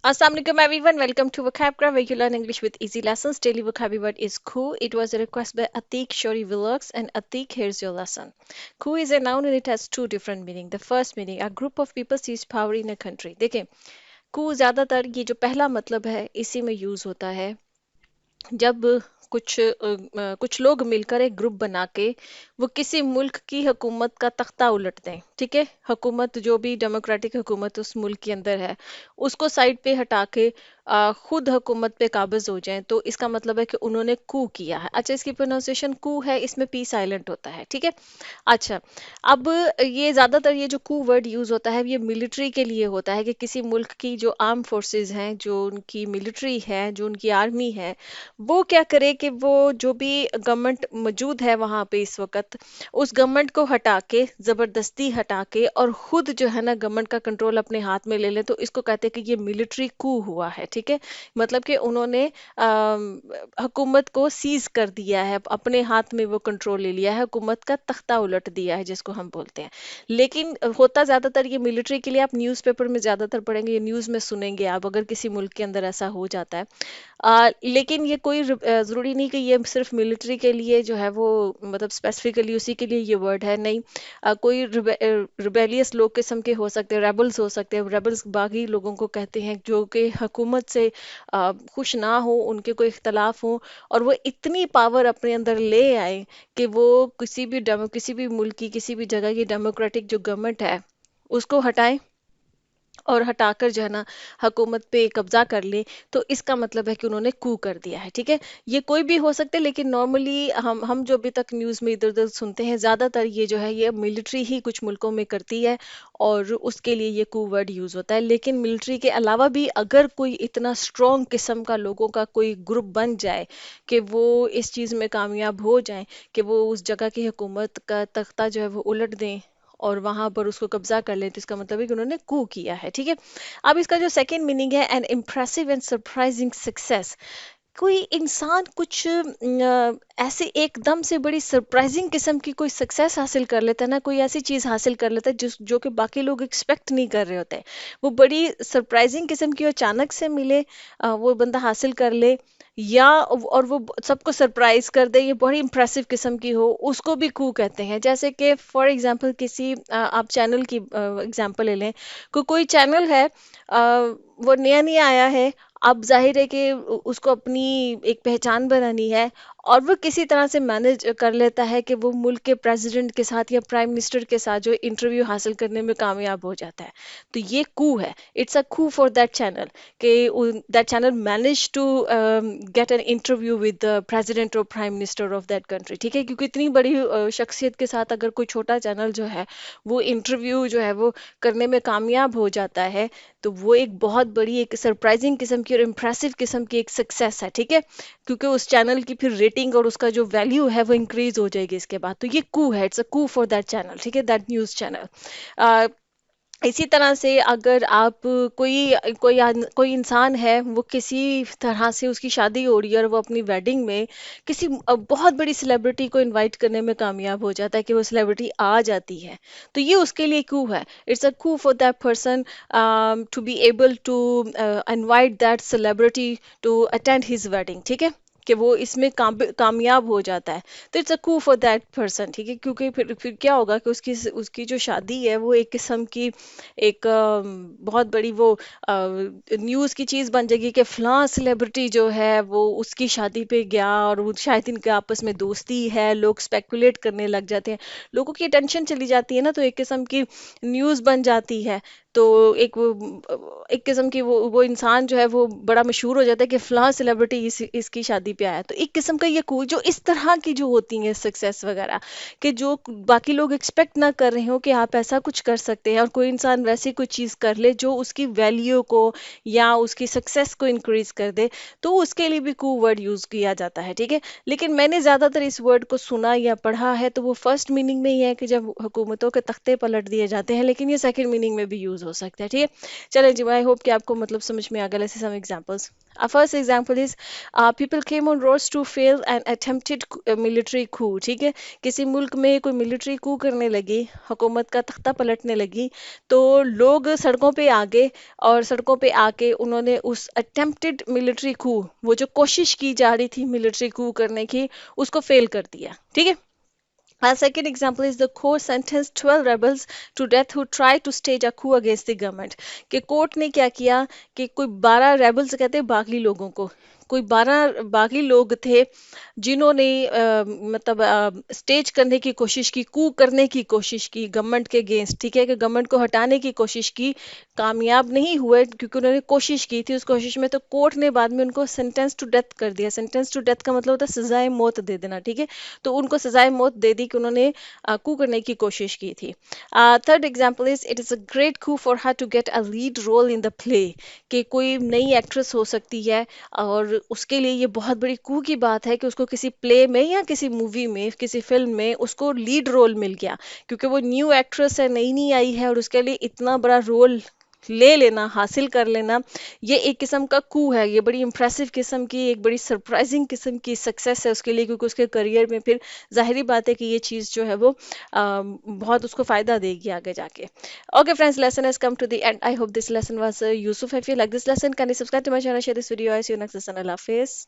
Assalamualaikum everyone. Welcome to Vocabgra where you learn English with easy lessons. Daily vocabulary word is coup. It was a request by Atik Shori Vlogs and Atik, here's your lesson. Coup is a noun and it has two different meaning. The first meaning, a group of people seize power in a country. देखिए, coup ज्यादातर ये जो पहला मतलब है इसी में use होता है जब कुछ लोग मिलकर एक ग्रुप बना के वो किसी मुल्क की हुकूमत का तख्ता उलट दें। ठीक है, हुकूमत जो भी डेमोक्रेटिक हुकूमत उस मुल्क के अंदर है उसको साइड पे हटा के खुद हुकूमत पे काबिज हो जाएं, तो इसका मतलब है कि उन्होंने कू किया है। अच्छा, इसकी प्रोनाउंसिएशन कू है, इसमें पी साइलेंट होता है। ठीक है। अच्छा, अब ये ज्यादातर ये जो कू वर्ड यूज होता है ये मिलिट्री के लिए होता है कि किसी मुल्क की जो आर्म फोर्सेस हैं, जो उनकी मिलिट्री है, जो उनकी आर्मी है, वो क्या करे कि वो जो भी गवर्नमेंट मौजूद है वहां पे इस वक्त, उस गवर्नमेंट को हटा के, जबरदस्ती हटा के और खुद जो है ना गवर्नमेंट का कंट्रोल अपने हाथ में ले ले, तो इसको कहते हैं कि ये मिलिट्री कू हुआ है। ठीक है, मतलब कि उन्होंने हुकूमत को सीज कर दिया है, अपने हाथ में वो कंट्रोल ले लिया है, हुकूमत का तख्ता उलट दिया है जिसको हम बोलते हैं। लेकिन होता ज्यादातर ये मिलिट्री के लिए, आप न्यूज़पेपर में ज्यादातर पढ़ेंगे, ये न्यूज़ में सुनेंगे आप, अगर किसी मुल्क के अंदर ऐसा हो जाता है। लेकिन ये कोई ज़रूरी नहीं कि ये सिर्फ मिलिट्री के लिए जो है वो, मतलब स्पेसिफिकली उसी के लिए ये वर्ड है, नहीं। कोई रिबेलियस लोग किस्म के हो सकते हैं, रेबल्स हो सकते हैं। रेबल्स बागी लोगों को कहते हैं जो कि हुकूमत से खुश ना हो, उनके कोई इख्तलाफ हो और वो इतनी पावर अपने अंदर ले आए कि वो किसी भी मुल्क की, किसी भी जगह की डेमोक्रेटिक जो गवर्नमेंट है उसको हटाएं और हटाकर जो है ना हुकूमत पे कब्जा कर ले। तो इसका मतलब है कि उन्होंने कू कर दिया है। ठीक है, ये कोई भी हो सकते हैं, लेकिन नॉर्मली हम जो अभी तक न्यूज़ में इधर उधर सुनते हैं, ज़्यादातर ये जो है ये मिलिट्री ही कुछ मुल्कों में करती है और उसके लिए ये कू वर्ड यूज़ होता है। लेकिन मिलिट्री के अलावा भी अगर कोई इतना स्ट्रॉन्ग किस्म का लोगों का कोई ग्रुप बन जाए कि वो इस चीज़ में कामयाब हो जाए कि वो उस जगह की हुकूमत का तख्ता जो है वो उलट दें और वहां पर उसको कब्जा कर ले, तो इसका मतलब है कि उन्होंने कू किया है। ठीक है। अब इसका जो सेकंड मीनिंग है, N impressive and surprising success. कोई इंसान कुछ ऐसे एकदम से बड़ी सरप्राइजिंग किस्म की कोई सक्सेस हासिल कर लेता है ना, कोई ऐसी चीज हासिल कर लेता है जिस जो कि बाकी लोग एक्सपेक्ट नहीं कर रहे होते हैं। वो बड़ी सरप्राइजिंग किस्म की अचानक से मिले, वो बंदा हासिल कर ले, या और वो सबको सरप्राइज कर दे, ये बड़ी इंप्रेसिव किस्म की हो, उसको भी कू कहते हैं। जैसे कि फॉर एग्जांपल किसी आप चैनल की एग्जांपल ले लें, कोई चैनल है, वो नया नया आया है। अब जाहिर है कि उसको अपनी एक पहचान बनानी है और वो किसी तरह से मैनेज कर लेता है कि वो मुल्क के प्रेसिडेंट के साथ या प्राइम मिनिस्टर के साथ जो इंटरव्यू हासिल करने में कामयाब हो जाता है। तो ये कू है, it's a coup for that channel कि that channel manage to get an interview with the president और prime minister of that country. ठीक है, क्योंकि इतनी बड़ी शख्सियत के साथ अगर कोई छोटा चैनल जो है वो इंटरव्यू जो है वो करने में कामयाब हो जाता है, तो वो एक बहुत बड़ी, एक सरप्राइजिंग किस्म की और इम्प्रेसिव किस्म की एक सक्सेस है। ठीक है, क्योंकि उस चैनल की फिर रेटिंग और उसका जो वैल्यू है वो इंक्रीज हो जाएगी इसके बाद। तो ये कू है, it's a coup for that channel. ठीक है, दैट न्यूज़ चैनल। इसी तरह से अगर आप कोई इंसान है, वो किसी तरह से उसकी शादी हो रही है और वो अपनी वेडिंग में किसी बहुत बड़ी सेलिब्रिटी को इनवाइट करने में कामयाब हो जाता है कि वो सेलिब्रिटी आ जाती है, तो ये उसके लिए कू है। It's a coup for that person to be able to invite that celebrity to attend his wedding. ठीक है, कि वो इसमें कामयाब हो जाता है, तो it's a coup for that person. ठीक है, क्योंकि फिर क्या होगा कि उसकी उसकी जो शादी है वो एक किस्म की एक बहुत बड़ी वो न्यूज़ की चीज़ बन जाएगी कि फलां सेलिब्रिटी जो है वो उसकी शादी पे गया और वो शायद इनके आपस में दोस्ती है, लोग स्पेकुलेट करने लग जाते हैं, लोगों की अटेंशन चली जाती है ना, तो एक किस्म की न्यूज़ बन जाती है। तो एक किस्म की वो इंसान जो है वो बड़ा मशहूर हो जाता है कि फलां सेलिब्रिटी इसकी शादी पे आया। तो एक किस्म का ये जो इस तरह की जो होती है सक्सेस वगैरह, कि जो बाकी लोग एक्सपेक्ट ना कर रहे हो कि आप ऐसा कुछ कर सकते हैं, और कोई इंसान वैसी कोई चीज़ कर ले जो उसकी वैल्यू को या उसकी सक्सेस को इंक्रीज कर दे, तो उसके लिए भी कू वर्ड यूज़ किया जाता है। ठीक है, लेकिन मैंने ज़्यादातर इस वर्ड को सुना या पढ़ा है तो वो फर्स्ट मीनिंग में ही है कि जब हुकूमतों के तख्ते पलट दिए जाते हैं, लेकिन ये सेकंड मीनिंग में भी यूज़ हो सकता है। ठीक है, चलें जी, आई होप कि आपको मतलब समझ में आ गया। Let's see some examples. Our first example is people came came on roads to fail an attempted military coup, ठीक है, किसी मुल्क में कोई मिलिट्री कू करने लगी, हुकूमत का तख्ता पलटने लगी, तो लोग सड़कों पे आ गए और सड़कों पे आके उन्होंने उस अटेम्प्टेड मिलिट्री कू, वो जो कोशिश की जा रही थी मिलिट्री कू करने की, उसको फेल कर दिया, ठीक है। A second example is the court sentenced 12 rebels to death who tried to stage a coup against the government. कि कोर्ट ने क्या किया कि कोई 12 रेबल्स कहते हैं बागी लोगों को, कोई 12 बागी लोग थे जिन्होंने मतलब स्टेज करने की कोशिश की, कू करने की कोशिश की गवर्नमेंट के अगेंस्ट, ठीक है, कि गवर्नमेंट को हटाने की कोशिश की, कामयाब नहीं हुए क्योंकि उन्होंने कोशिश की थी, उस कोशिश में तो कोर्ट ने बाद में उनको सेंटेंस टू डेथ कर दिया। सेंटेंस टू डेथ का मतलब होता है सजाए मौत दे देना, ठीक है, तो उनको सजाए मौत दे दी कि उन्होंने कू करने की कोशिश की थी। Third example is it is a great coup for her to get a lead role in the play, कि कोई नई एक्ट्रेस हो सकती है और उसके लिए ये बहुत बड़ी कू की बात है कि उसको किसी प्ले में या किसी मूवी में, किसी फिल्म में उसको लीड रोल मिल गया, क्योंकि वो न्यू एक्ट्रेस है, नई नई आई है और उसके लिए इतना बड़ा रोल ले लेना, हासिल कर लेना, ये एक किस्म का कू है, ये बड़ी इंप्रेसिव किस्म की, एक बड़ी सरप्राइजिंग किस्म की सक्सेस है उसके लिए, क्योंकि उसके करियर में फिर जाहिर बात है कि ये चीज़ जो है वो बहुत उसको फ़ायदा देगी आगे जाके। Okay friends, lesson has come to the end. I hope this lesson was useful. If you like this lesson, can you subscribe to my channel, share this video, I see you next lesson. Allah Hafiz.